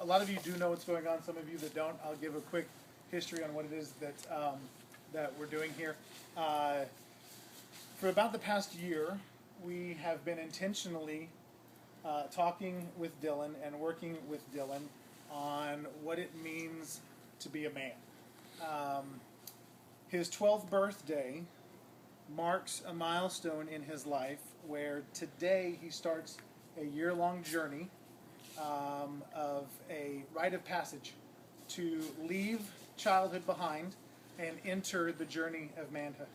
lot of you do know what's going on. Some of you that don't, I'll give a quick history on what it is that we're doing here. For about the past year, we have been intentionally talking with Dillon and working with Dillon on what it means to be a man. His 12th birthday marks a milestone in his life where today he starts a year-long journey of a rite of passage to leave childhood behind and enter the journey of manhood.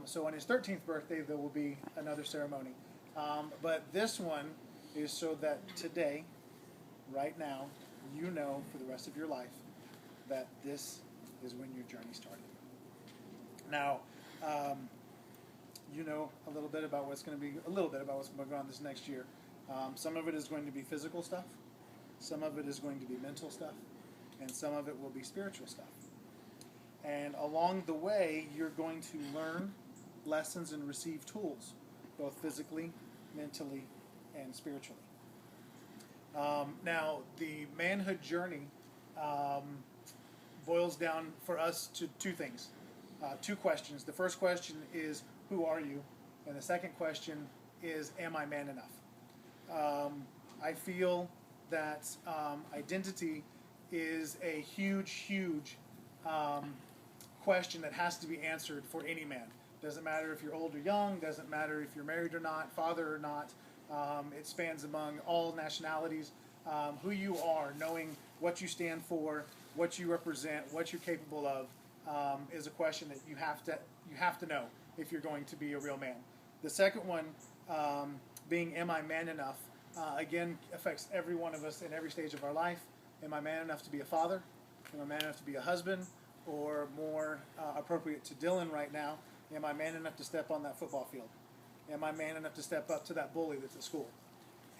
So on his 13th birthday, there will be another ceremony. But this one is so that today, right now, you know for the rest of your life that this is when your journey started. Now, you know a little bit about what's going to go on this next year. Some of it is going to be physical stuff, some of it is going to be mental stuff, and some of it will be spiritual stuff. And along the way, you're going to learn lessons and receive tools, both physically, mentally, and spiritually. Now, the manhood journey boils down for us to two things, two questions. The first question is, who are you? And the second question is, am I man enough? I feel that identity is a huge question that has to be answered for any man. Doesn't matter if you're old or young, doesn't matter if you're married or not, father or not. It spans among all nationalities. Who you are, knowing what you stand for, what you represent, what you're capable of, is a question that you have to know if you're going to be a real man. The second one, being am I man enough, again affects every one of us in every stage of our life. Am I man enough to be a father? Am I man enough to be a husband? Or more appropriate to Dillon right now, am I man enough to step on that football field? Am I man enough to step up to that bully that's at school?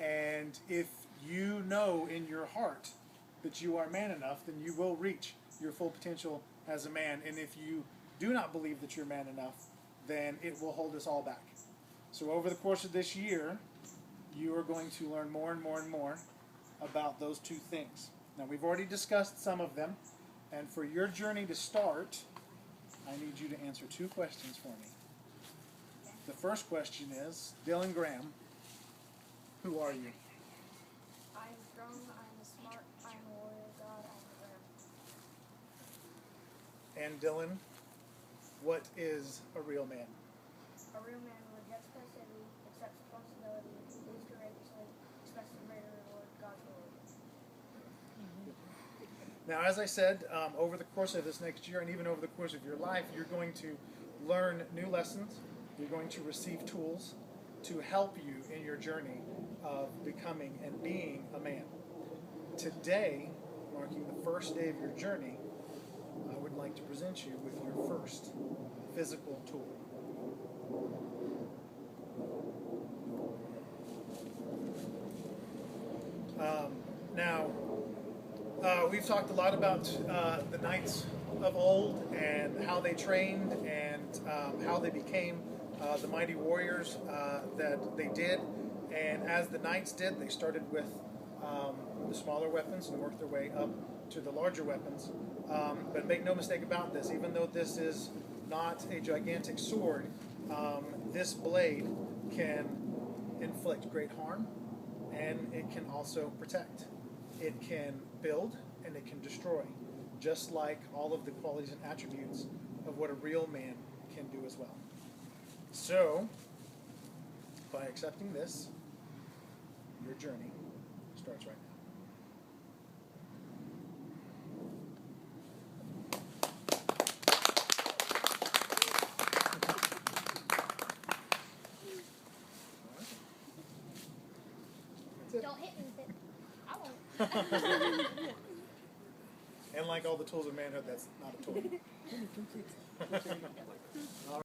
And if you know in your heart that you are man enough, then you will reach your full potential as a man. And if you do not believe that you're man enough, then it will hold us all back. So over the course of this year, you are going to learn more and more and more about those two things. Now, we've already discussed some of them, and for your journey to start, I need you to answer two questions for me. The first question is, Dillon Graham, who are you? I'm strong, I'm smart, I'm a warrior god, I'm a ram. And Dillon, what is a real man? A real man rejects passivity, accepts responsibility, lives courageously, expects a greater reward, God's reward. Now, as I said, over the course of this next year and even over the course of your life, you're going to learn new lessons. You're going to receive tools to help you in your journey of becoming and being a man. Today, marking the first day of your journey, I would like to present you with your first physical tool. We've talked a lot about the knights of old and how they trained and how they became the mighty warriors that they did. And as the knights did, they started with the smaller weapons and worked their way up to the larger weapons. But make no mistake about this, even though this is not a gigantic sword, this blade can inflict great harm, and it can also protect. It can build and it can destroy, just like all of the qualities and attributes of what a real man can do as well. So, by accepting this, your journey starts right now. Don't hit me with it. I won't. And like all the tools of manhood, that's not a tool.